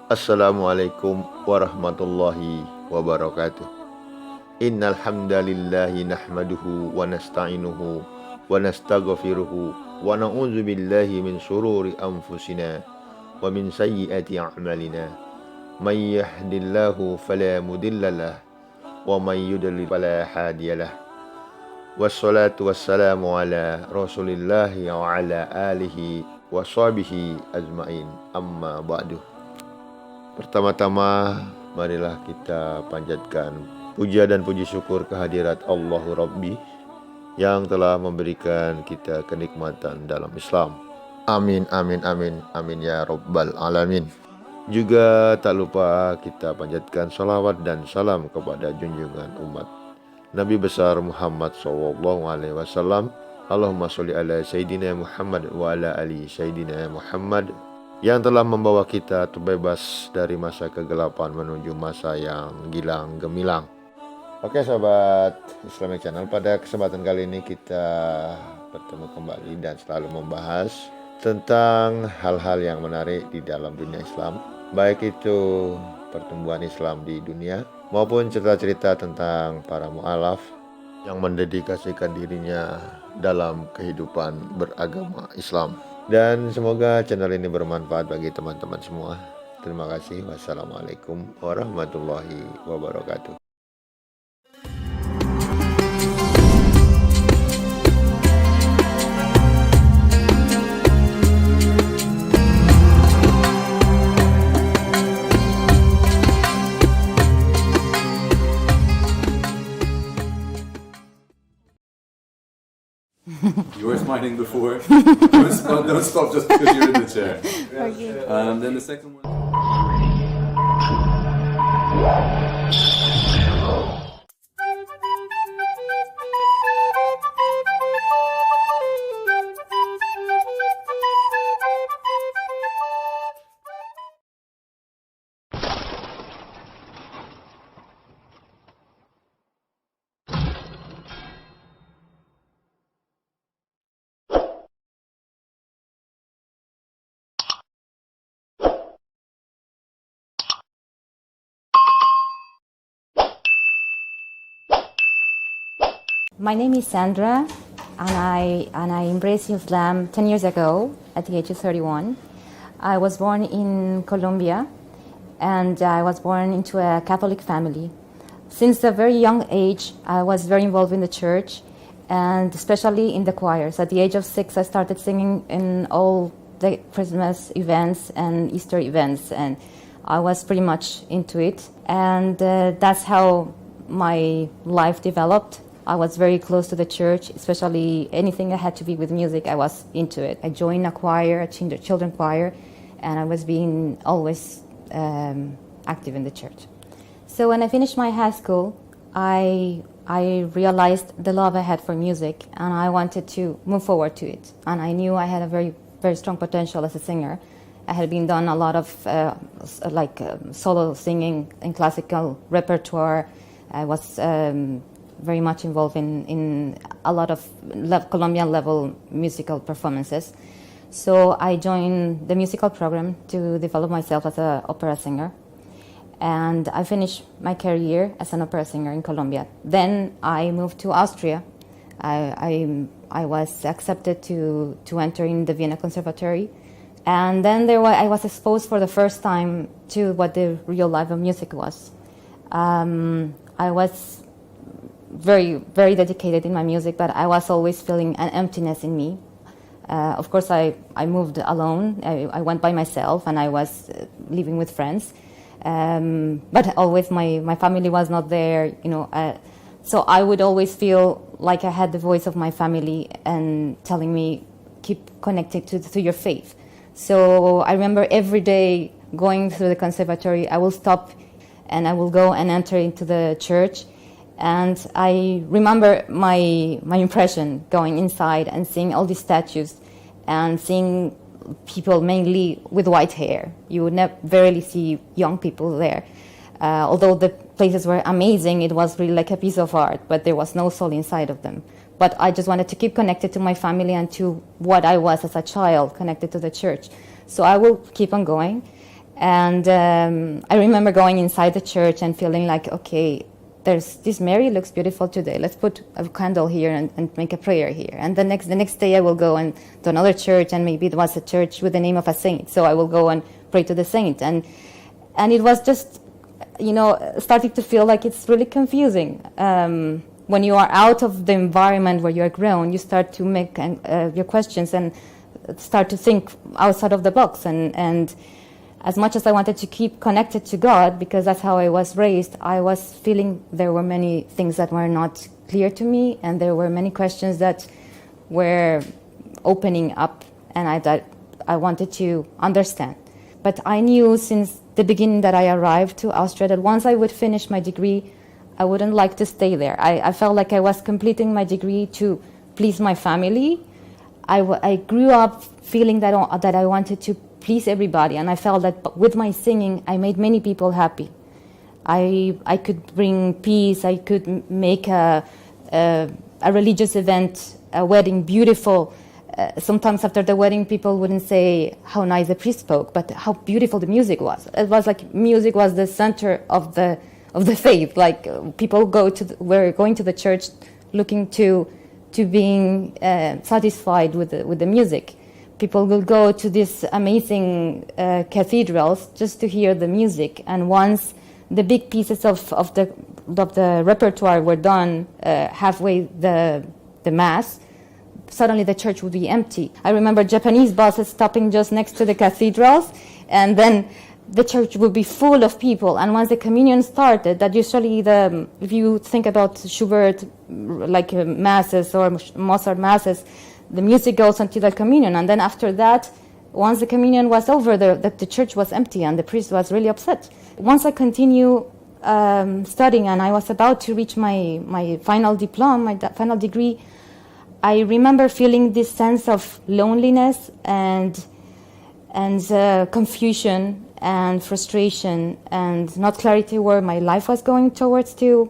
Assalamualaikum warahmatullahi wabarakatuh. Innal hamdalillahi nahmaduhu wa nasta'inuhu wa nastaghfiruhu wa na'udzu billahi min shururi anfusina wa min sayyiati a'malina. May yahdihillahu fala mudhillalah wa may yudlil fala hadiyalah. Wassalatu wassalamu ala Rasulillahi wa ala alihi wa sahbihi ajmain. Amma ba'du. Pertama-tama, marilah kita panjatkan puja dan puji syukur kehadirat Allahu Rabbi yang telah memberikan kita kenikmatan dalam Islam. Amin, amin, amin, amin ya Rabbal Alamin. Juga tak lupa kita panjatkan salawat dan salam kepada junjungan umat Nabi besar Muhammad Shallallahu'alaihi Wasallam. Allahumma sholli ala Sayyidina Muhammad wa ala ali Sayyidina Muhammad, yang telah membawa kita terbebas dari masa kegelapan menuju masa yang gilang gemilang. Oke sahabat Islamic Channel, pada kesempatan kali ini kita bertemu kembali dan selalu membahas tentang hal-hal yang menarik di dalam dunia Islam, baik itu pertumbuhan Islam di dunia maupun cerita-cerita tentang para mualaf yang mendedikasikan dirinya dalam kehidupan beragama Islam. Dan semoga channel ini bermanfaat bagi teman-teman semua. Terima kasih. Wassalamualaikum warahmatullahi wabarakatuh. You were smiling before. Don't stop just because you're in the chair. Okay. Then the second one. My name is Sandra, and I embraced Islam 10 years ago at the age of 31. I was born in Columbia, and I was born into a Catholic family. Since a very young age, I was very involved in the church, and especially in the choirs. At the age of 6, I started singing in all the Christmas events and Easter events, and I was pretty much into it. And that's how my life developed. I was very close to the church, especially anything that had to be with music, I was into it. I joined a choir, a children's choir, and I was being always active in the church. So when I finished my high school, I realized the love I had for music, and I wanted to move forward to it. And I knew I had a very, very strong potential as a singer. I had been done a lot of solo singing in classical repertoire. I was very much involved in a lot of Colombian level musical performances. So I joined the musical program to develop myself as an opera singer. And I finished my career as an opera singer in Colombia. Then I moved to Austria. I was accepted to enter in the Vienna Conservatory. And then I was exposed for the first time to what the real life of music was. I was very, very dedicated in my music, but I was always feeling an emptiness in me. Of course, I moved alone. I went by myself, and I was living with friends. But always my family was not there, so I would always feel like I had the voice of my family and telling me, keep connected to your faith. So I remember every day going through the conservatory, I will stop and I will go and enter into the church. And I remember my impression going inside and seeing all these statues and seeing people mainly with white hair. You would rarely see young people there. Although the places were amazing, it was really like a piece of art, but there was no soul inside of them. But I just wanted to keep connected to my family and to what I was as a child, connected to the church. So I will keep on going. And I remember going inside the church and feeling like, okay, there's this Mary looks beautiful today. Let's put a candle here and make a prayer here. And the next day I will go to another church, and maybe it was a church with the name of a saint. So I will go and pray to the saint. And it was just, starting to feel like it's really confusing. When you are out of the environment where you are grown, you start to make your questions and start to think outside of the box. And as much as I wanted to keep connected to God, because that's how I was raised, I was feeling there were many things that were not clear to me, and there were many questions that were opening up, and I wanted to understand. But I knew since the beginning that I arrived to Austria that once I would finish my degree, I wouldn't like to stay there. I felt like I was completing my degree to please my family. I grew up feeling that I wanted to please everybody, and I felt that with my singing I made many people happy. I could bring peace. I could make a religious event, a wedding, beautiful. Sometimes after the wedding, people wouldn't say how nice the priest spoke, but how beautiful the music was. It was like music was the center of the faith. Like people were going to the church looking to being satisfied with the music. People will go to these amazing cathedrals just to hear the music. And once the big pieces of the repertoire were done, halfway the mass, suddenly the church would be empty. I remember Japanese buses stopping just next to the cathedrals, and then the church would be full of people. And once the communion started, that usually if you think about Schubert, like masses or Mozart masses, the music goes until the communion, and then after that, once the communion was over, the church was empty, and the priest was really upset. Once I continue studying, and I was about to reach my final diploma, my final degree, I remember feeling this sense of loneliness and confusion and frustration and not clarity where my life was going towards to.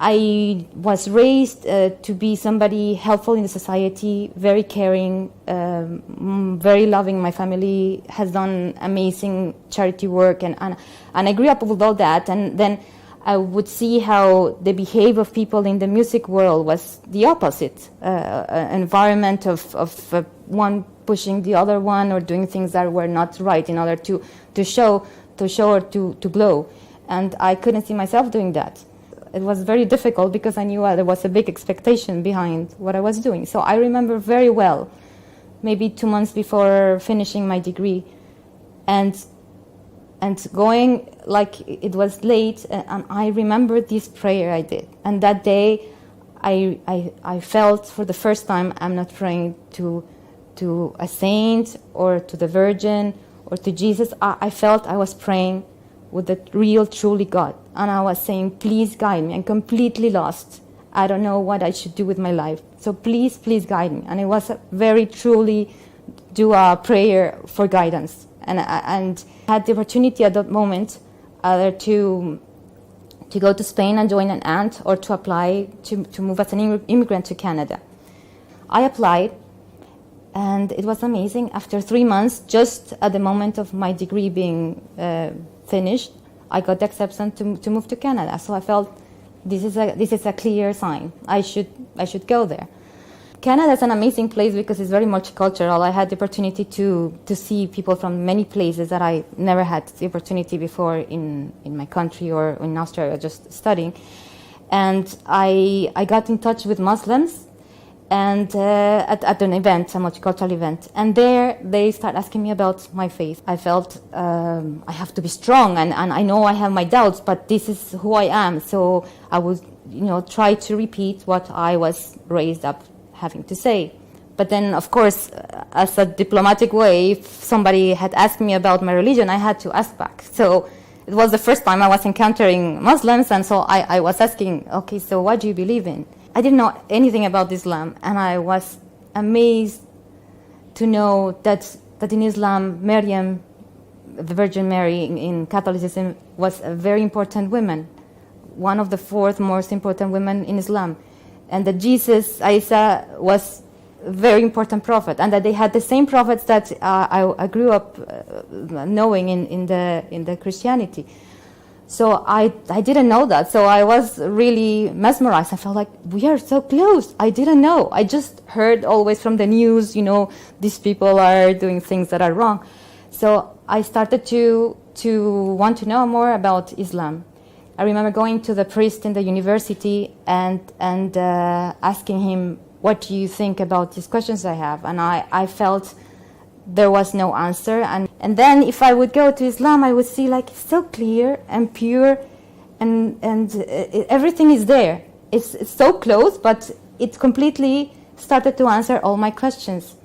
I was raised to be somebody helpful in the society, very caring, very loving. My family has done amazing charity work, and I grew up with all that. And then I would see how the behavior of people in the music world was the opposite, environment of one pushing the other one or doing things that were not right in order to show or to glow. And I couldn't see myself doing that. It was very difficult because I knew there was a big expectation behind what I was doing. So I remember very well, maybe 2 months before finishing my degree, and going like it was late, and I remember this prayer I did. And that day, I felt for the first time I'm not praying to a saint or to the Virgin or to Jesus. I felt I was praying with the real, truly God. And I was saying, please guide me. I'm completely lost. I don't know what I should do with my life. So please guide me. And it was a very truly do a prayer for guidance. And I had the opportunity at that moment either to go to Spain and join an aunt, or to apply to move as an immigrant to Canada. I applied, and it was amazing. After 3 months, just at the moment of my degree being finished, I got the acceptance to move to Canada. So I felt this is a clear sign. I should go there. Canada is an amazing place because it's very multicultural. I had the opportunity to see people from many places that I never had the opportunity before in my country or in Australia, just studying. And I got in touch with Muslims, and at an event, a multicultural event. And there they start asking me about my faith. I felt I have to be strong, and I know I have my doubts, but this is who I am. So I would try to repeat what I was raised up having to say. But then, of course, as a diplomatic way, if somebody had asked me about my religion, I had to ask back. So it was the first time I was encountering Muslims, and so I was asking, okay, so what do you believe in? I didn't know anything about Islam, and I was amazed to know that in Islam, Maryam, the Virgin Mary in Catholicism, was a very important woman, one of the 4th most important women in Islam. And that Jesus, Isa, was very important prophet, and that they had the same prophets that I grew up knowing in the Christianity. So I didn't know that. So I was really mesmerized. I felt like we are so close. I didn't know. I just heard always from the news, these people are doing things that are wrong. So I started to want to know more about Islam. I remember going to the priest in the university and asking him, what do you think about these questions I have? And I felt there was no answer. And then if I would go to Islam, I would see like it's so clear and pure, and everything is there. It's so close, but it completely started to answer all my questions.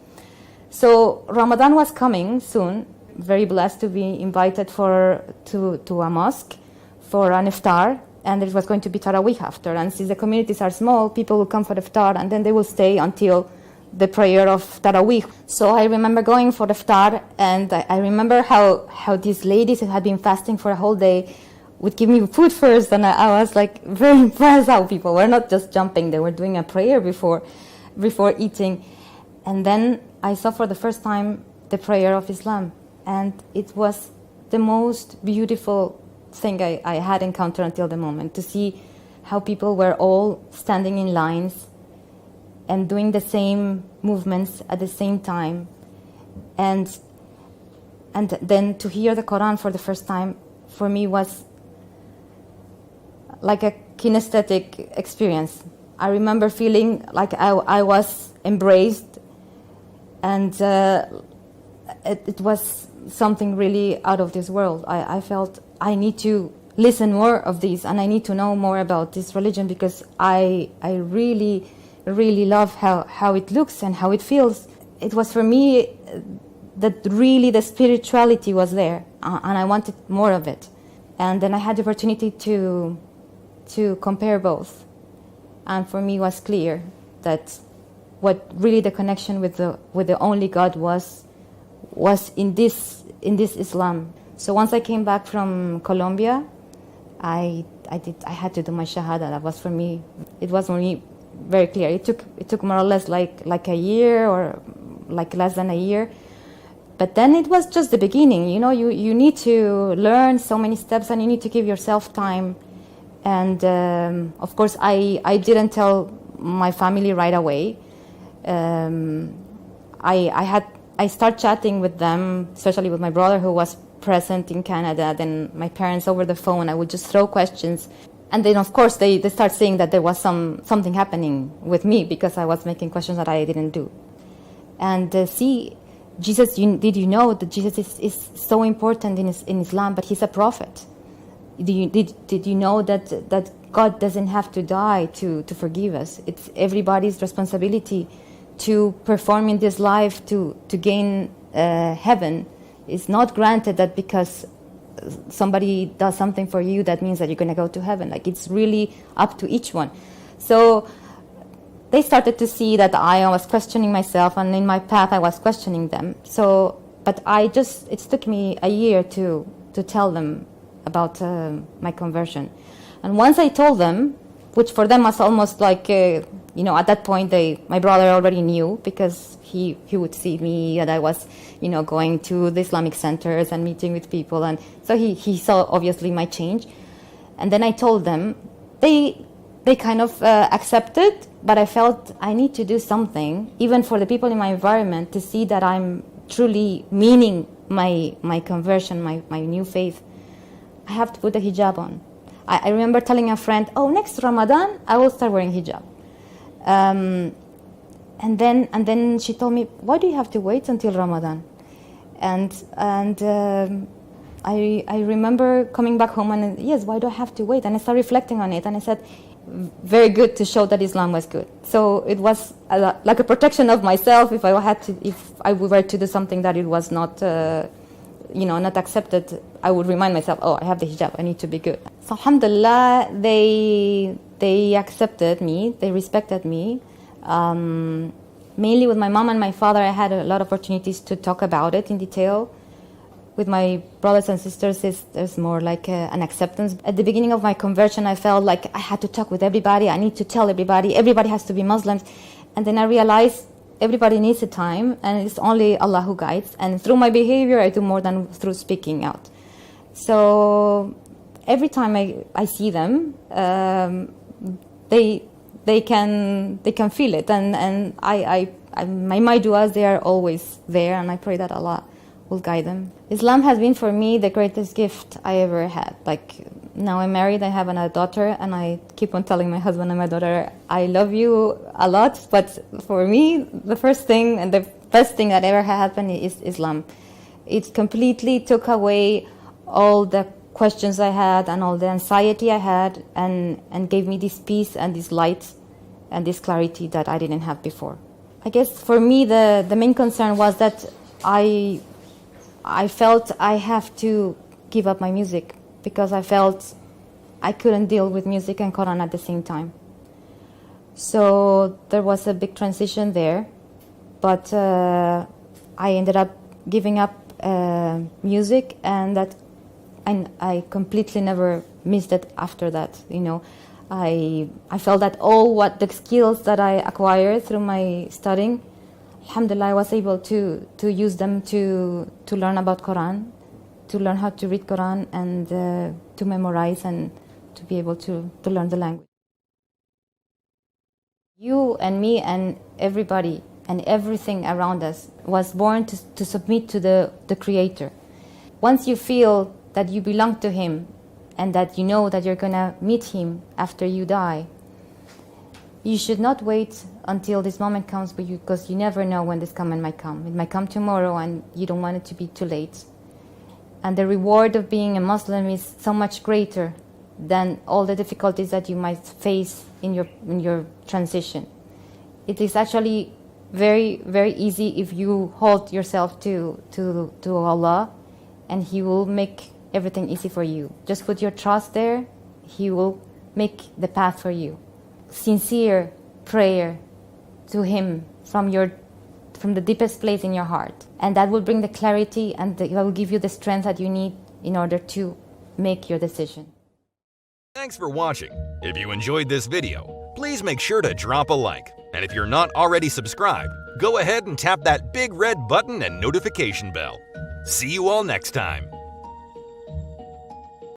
So Ramadan was coming soon. Very blessed to be invited to a mosque for an iftar, and it was going to be Tarawih after. And since the communities are small, people will come for the iftar, and then they will stay until the prayer of Tarawih. So I remember going for the iftar, and I remember how these ladies who had been fasting for a whole day would give me food first, and I was like very impressed how people were not just jumping, they were doing a prayer before eating. And then I saw for the first time the prayer of Islam, and it was the most beautiful thing I had encountered until the moment, to see how people were all standing in lines and doing the same movements at the same time, and then to hear the Quran for the first time for me was like a kinesthetic experience. I remember feeling like I was embraced, and it was something really out of this world. I felt I need to listen more of these, and I need to know more about this religion, because I really love how it looks and how it feels. It was for me that really the spirituality was there, and I wanted more of it. And then I had the opportunity to compare both, and for me it was clear that what really the connection with the only God was in this Islam. So once I came back from Colombia, I had to do my shahada. That was for me, it was only very clear. It took more or less like a year, or like less than a year. But then it was just the beginning. You need to learn so many steps, and you need to give yourself time. And of course, I didn't tell my family right away. I started chatting with them, especially with my brother who was present in Canada, then my parents over the phone. I would just throw questions. And then, of course, they start saying that there was something happening with me because I was making questions that I didn't do. And Jesus, did you know that Jesus is so important in Islam, but he's a prophet? Did you know that God doesn't have to die to forgive us? It's everybody's responsibility to perform in this life to gain heaven. It's not granted that because somebody does something for you, that means that you're going to go to heaven. Like, it's really up to each one. So they started to see that I was questioning myself, and in my path I was questioning them. So, but it took me a year to tell them about my conversion. And once I told them, which for them was almost like, at that point, my brother already knew, because he would see me, and I was, going to the Islamic centers and meeting with people. And so he saw, obviously, my change. And then I told them, they kind of accepted, but I felt I need to do something, even for the people in my environment, to see that I'm truly meaning my conversion, my new faith. I have to put a hijab on. I remember telling a friend, next Ramadan, I will start wearing hijab. And then she told me, why do you have to wait until Ramadan? And I remember coming back home and, yes, why do I have to wait? And I started reflecting on it, and I said, very good, to show that Islam was good. So it was like a protection of myself. If I were to do something that it was not, not accepted, I would remind myself, I have the hijab, I need to be good. So alhamdulillah, they accepted me, they respected me. Mainly with my mom and my father, I had a lot of opportunities to talk about it in detail. With my brothers and sisters, there's more like an acceptance. At the beginning of my conversion, I felt like I had to talk with everybody. I need to tell everybody has to be Muslims. And then I realized everybody needs a time, and it's only Allah who guides. And through my behavior, I do more than through speaking out. So every time I see them, they can feel it, and my du'as, they are always there, and I pray that Allah will guide them. Islam has been for me the greatest gift I ever had. Like, now I'm married, I have another daughter, and I keep on telling my husband and my daughter, I love you a lot, but for me, the first thing and the best thing that ever happened is Islam. It completely took away all the questions I had and all the anxiety I had, and gave me this peace and this light and this clarity that I didn't have before. I guess for me, the main concern was that I felt I have to give up my music, because I felt I couldn't deal with music and Quran at the same time. So there was a big transition there, but I ended up giving up music, and I completely never missed it after that. I felt that all the skills that I acquired through my studying, alhamdulillah, I was able to use them to learn about Quran, to learn how to read Quran, and to memorize, and to be able to learn the language. You and me and everybody and everything around us was born to submit to the Creator. Once you feel that you belong to Him, and that you know that you're going to meet Him after you die, you should not wait until this moment comes, because you never know when this moment might come. It might come tomorrow, and you don't want it to be too late. And the reward of being a Muslim is so much greater than all the difficulties that you might face in your transition. It is actually very, very easy if you hold yourself to Allah, and He will make everything easy for you. Just put your trust there. He will make the path for you. Sincere prayer to Him from the deepest place in your heart, and that will bring the clarity, and that will give you the strength that you need in order to make your decision. Thanks for watching. If you enjoyed this video, please make sure to drop a like. And if you're not already subscribed, go ahead and tap that big red button and notification bell. See you all next time.